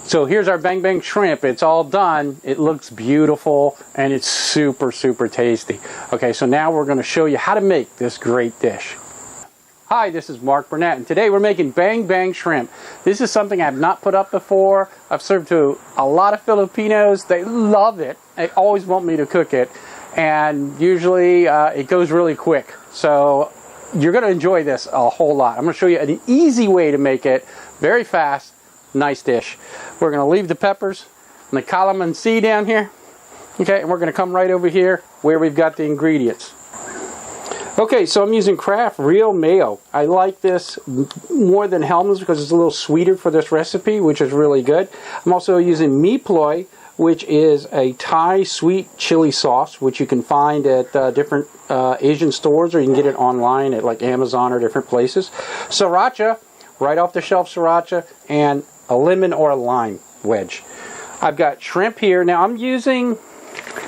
So here's our bang bang shrimp. It's all done. It looks beautiful and it's super, super tasty. Okay, so now we're going to show you how to make this great dish. Hi, this is Mark Burnett, and today we're making bang bang shrimp. This is something I've not put up before. I've served to a lot of Filipinos. They love it. They always want me to cook it, and usually it goes really quick. So you're going to enjoy this a whole lot. I'm going to show you an easy way to make it, very fast. Nice dish. We're going to leave the peppers and the calamansi down here. Okay, and we're going to come right over here where we've got the ingredients. Okay, so I'm using Kraft Real Mayo. I like this more than Hellmann's because it's a little sweeter for this recipe, which is really good. I'm also using mee ploy, which is a Thai sweet chili sauce, which you can find at different Asian stores, or you can get it online at like Amazon or different places. Sriracha, right off the shelf Sriracha, and a lemon or a lime wedge. I've got shrimp here. Now I'm using,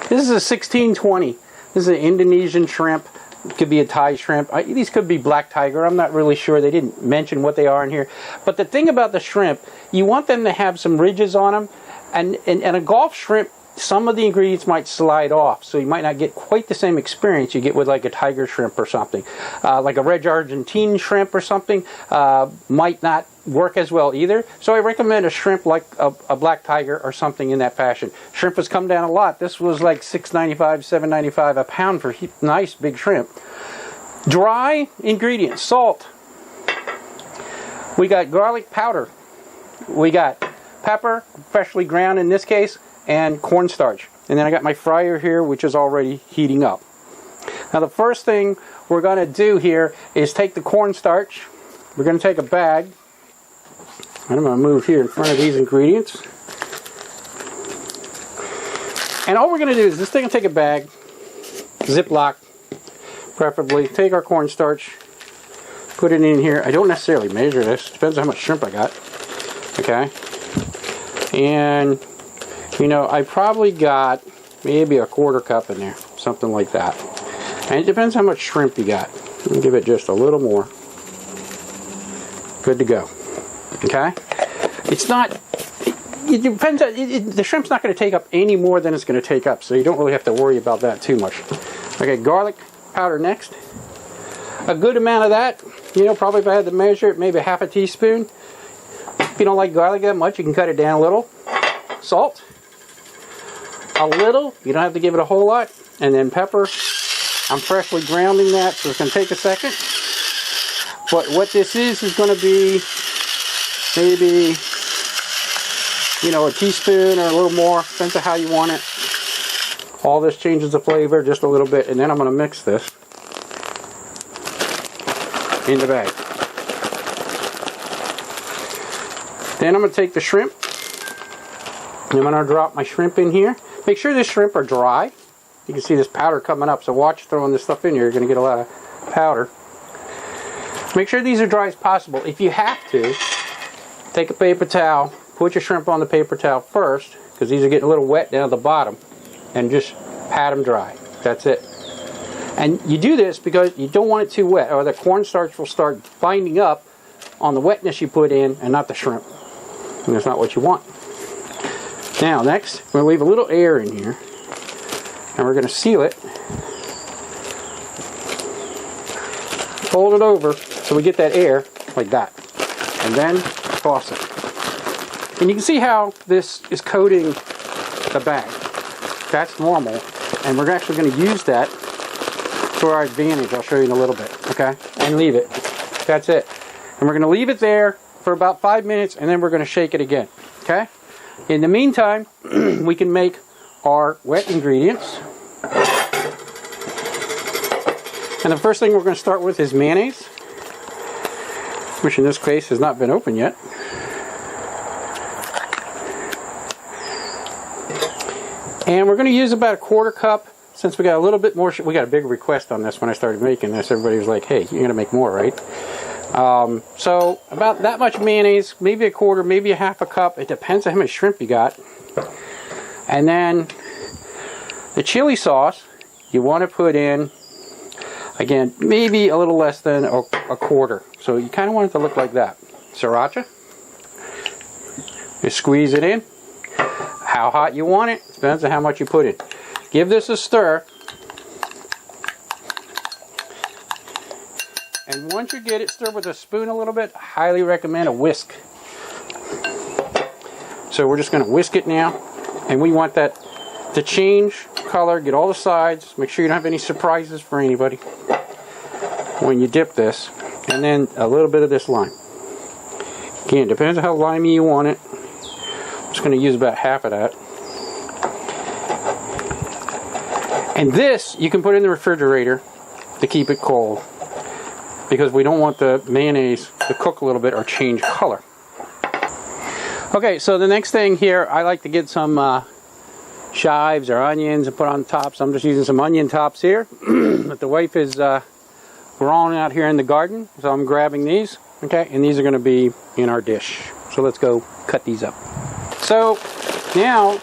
this is a 1620. This is an Indonesian shrimp. It could be a Thai shrimp. These could be black tiger. I'm not really sure. They didn't mention what they are in here. But the thing about the shrimp, you want them to have some ridges on them. And a Gulf shrimp, some of the ingredients might slide off, so you might not get quite the same experience you get with like a tiger shrimp or something. Like a red Argentine shrimp or something might not work as well either. So I recommend a shrimp like a black tiger or something in that fashion. Shrimp has come down a lot. This was like $6.95, $7.95 a pound for nice big shrimp. Dry ingredients: salt. We got garlic powder. We got pepper, freshly ground in this case, and cornstarch. And then I got my fryer here, which is already heating up. Now the first thing we're going to do here is take the cornstarch. We're going to take a bag, and I'm going to move here in front of these ingredients. And all we're going to do is this thing will take a bag, Ziploc, preferably. Take our cornstarch, put it in here. I don't necessarily measure this. Depends on how much shrimp I got. Okay. And you know, I probably got maybe a quarter cup in there, something like that. And it depends how much shrimp you got. I'll give it just a little more. Good to go. Okay? It's not, it depends, the shrimp's not going to take up any more than it's going to take up, so you don't really have to worry about that too much. Okay, garlic powder next. A good amount of that, you know, probably if I had to measure it, maybe half a teaspoon. If you don't like garlic that much, you can cut it down a little. Salt. A little. You don't have to give it a whole lot. And then pepper. I'm freshly grounding that, so it's going to take a second. But what this is going to be maybe, you know, a teaspoon or a little more. Depends on how you want it. All this changes the flavor just a little bit. And then I'm going to mix this in the bag. Then I'm going to take the shrimp. I'm going to drop my shrimp in here. Make sure the shrimp are dry. You can see this powder coming up, so watch throwing this stuff in here. You're going to get a lot of powder. Make sure these are dry as possible. If you have to, take a paper towel, put your shrimp on the paper towel first, because these are getting a little wet down at the bottom, and just pat them dry. That's it. And you do this because you don't want it too wet, or the cornstarch will start binding up on the wetness you put in and not the shrimp. And that's not what you want. Now next, we're going to leave a little air in here, and we're going to seal it. Fold it over so we get that air like that, and then toss it. And you can see how this is coating the bag. That's normal, and we're actually going to use that to our advantage. I'll show you in a little bit, okay? And leave it. That's it. And we're going to leave it there for about 5 minutes, and then we're going to shake it again, okay? In the meantime, we can make our wet ingredients. And the first thing we're going to start with is mayonnaise, which in this case has not been opened yet. And we're going to use about a quarter cup, since we got a little bit more. We got a big request on this when I started making this. Everybody was like, hey, you're going to make more, right? So about that much mayonnaise, maybe a quarter, maybe a half a cup. It depends on how much shrimp you got. And then the chili sauce, you want to put in, again, maybe a little less than a quarter. So you kind of want it to look like that. Sriracha. Just squeeze it in. How hot you want it depends on how much you put in. Give this a stir. And once you get it stirred with a spoon a little bit, I highly recommend a whisk. So we're just going to whisk it now. And we want that to change color, get all the sides. Make sure you don't have any surprises for anybody when you dip this. And then a little bit of this lime. Again, depends on how limey you want it. I'm just going to use about half of that. And this, you can put in the refrigerator to keep it cold, because we don't want the mayonnaise to cook a little bit or change color. Okay, so the next thing here, I like to get some chives or onions and put on top. So I'm just using some onion tops here. But the wife is growing out here in the garden, so I'm grabbing these. Okay, and these are going to be in our dish. So let's go cut these up. So now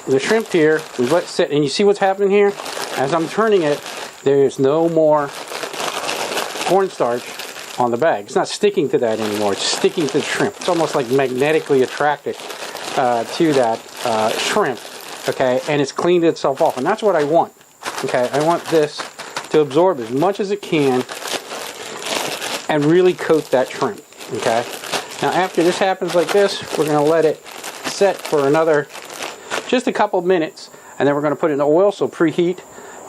the shrimp here, we've let it sit, and you see what's happening here? As I'm turning it, there's no more cornstarch on the bag. It's not sticking to that anymore. It's sticking to the shrimp. It's almost like magnetically attracted to that shrimp. Okay, and it's cleaned itself off, and that's what I want. Okay, I want this to absorb as much as it can and really coat that shrimp. Okay, now after this happens like this, we're going to let it set for another just a couple minutes, and then we're going to put it in the oil. So preheat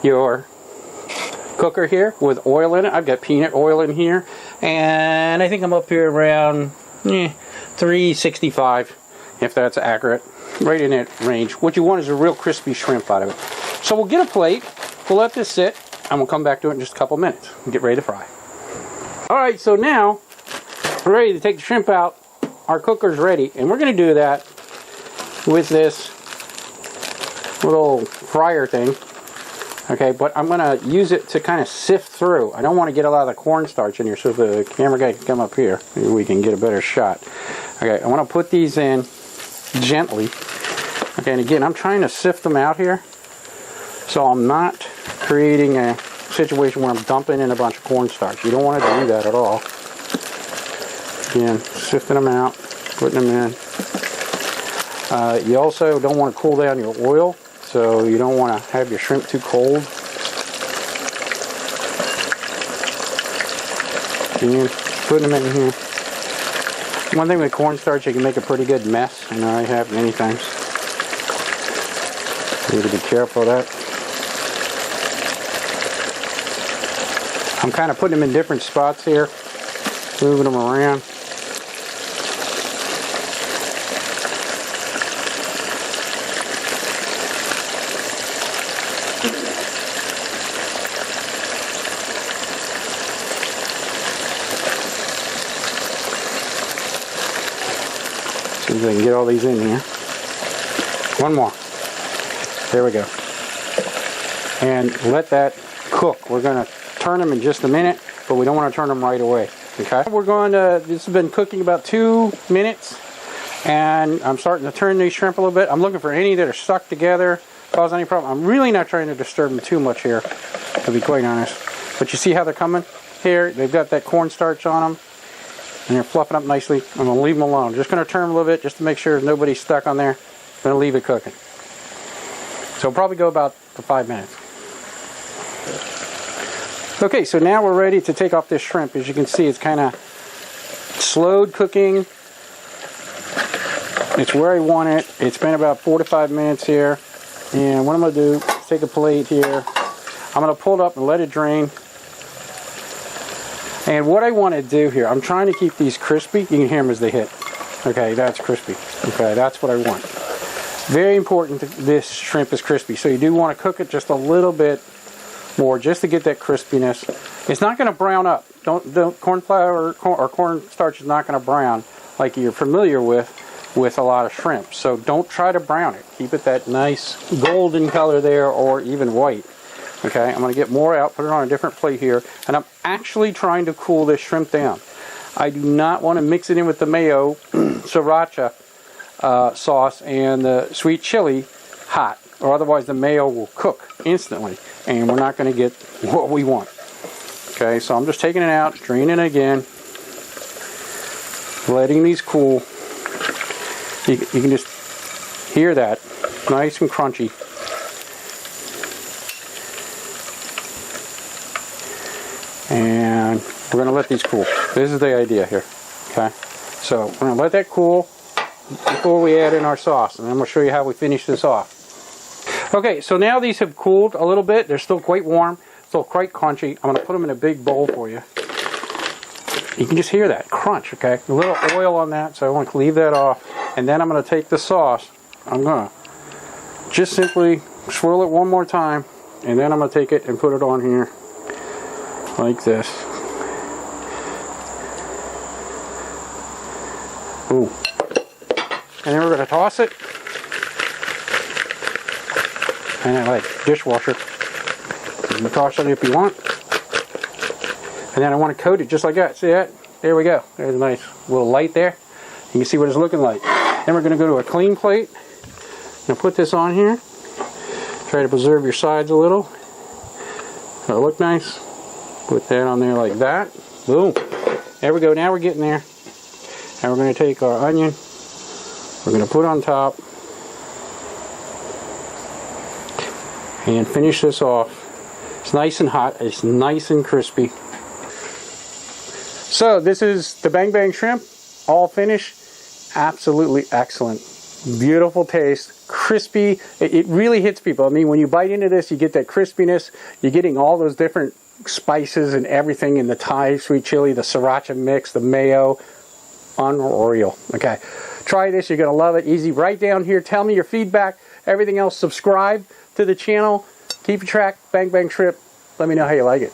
your cooker here with oil in it. I've got peanut oil in here, and I think I'm up here around 365, if that's accurate, right in that range. What you want is a real crispy shrimp out of it. So we'll get a plate, we'll let this sit, and we'll come back to it in just a couple minutes and get ready to fry. Alright, so now we're ready to take the shrimp out. Our cooker's ready, and we're going to do that with this little fryer thing. Okay, but I'm going to use it to kind of sift through. I don't want to get a lot of the cornstarch in here, so if the camera guy can come up here, maybe we can get a better shot. Okay, I want to put these in gently. Okay, and again, I'm trying to sift them out here, so I'm not creating a situation where I'm dumping in a bunch of cornstarch. You don't want to do that at all. Again, sifting them out, putting them in. You also don't want to cool down your oil, so you don't want to have your shrimp too cold. And putting them in here. One thing with cornstarch, you can make a pretty good mess. I know I have many times. Need to be careful of that. I'm kind of putting them in different spots here, moving them around. See if I can get all these in here. One more. There we go. And let that cook. We're going to turn them in just a minute, but we don't want to turn them right away. Okay. We're going to, this has been cooking about 2 minutes, and I'm starting to turn these shrimp a little bit. I'm looking for any that are stuck together, cause any problem. I'm really not trying to disturb them too much here, to be quite honest. But you see how they're coming here? They've got that cornstarch on them, and they're fluffing up nicely. I'm going to leave them alone. Just going to turn them a little bit just to make sure nobody's stuck on there. I'm going to leave it cooking. So it'll probably go about for 5 minutes. Okay, so now we're ready to take off this shrimp. As you can see, it's kind of slowed cooking. It's where I want it. It's been about 4 to 5 minutes here. And what I'm going to do is take a plate here. I'm going to pull it up and let it drain. And what I want to do here, I'm trying to keep these crispy. You can hear them as they hit. Okay, that's crispy. Okay, that's what I want. Very important that this shrimp is crispy. So you do want to cook it just a little bit more, just to get that crispiness. It's not going to brown up. Corn flour or cornstarch is not going to brown like you're familiar with a lot of shrimp. So don't try to brown it. Keep it that nice golden color there, or even white. Okay, I'm going to get more out, put it on a different plate here, and I'm actually trying to cool this shrimp down. I do not want to mix it in with the Mayo Sriracha sauce and the sweet chili hot, or otherwise the Mayo will cook instantly, and we're not going to get what we want. Okay, so I'm just taking it out, draining it again, letting these cool, You can just hear that. Nice and crunchy. And we're going to let these cool. This is the idea here. Okay, so we're going to let that cool before we add in our sauce, and then we'll show you how we finish this off. Okay, so now these have cooled a little bit. They're still quite warm, still quite crunchy. I'm going to put them in a big bowl for you. You can just hear that crunch, okay? A little oil on that, so I want to leave that off. And then I'm going to take the sauce. I'm going to just simply swirl it one more time, and then I'm going to take it and put it on here like this. Ooh. And then we're going to toss it. And I like dishwasher. You can toss it if you want. And then I want to coat it just like that. See that? There we go. There's a nice little light there. You can see what it's looking like. Then we're going to go to a clean plate. I'm going to put this on here. Try to preserve your sides a little. So it look nice. Put that on there like that. Boom. There we go. Now we're getting there. And we're going to take our onion. We're going to put on top. And finish this off. It's nice and hot. It's nice and crispy. So this is the Bang Bang Shrimp, all finished. Absolutely excellent. Beautiful taste, crispy. It really hits people. I mean, when you bite into this, you get that crispiness. You're getting all those different spices and everything in the Thai sweet chili, the Sriracha mix, the mayo. Unreal. Okay, try this. You're going to love it. Easy. Right down here. Tell me your feedback. Everything else, subscribe to the channel. Keep track. Bang Bang Shrimp. Let me know how you like it.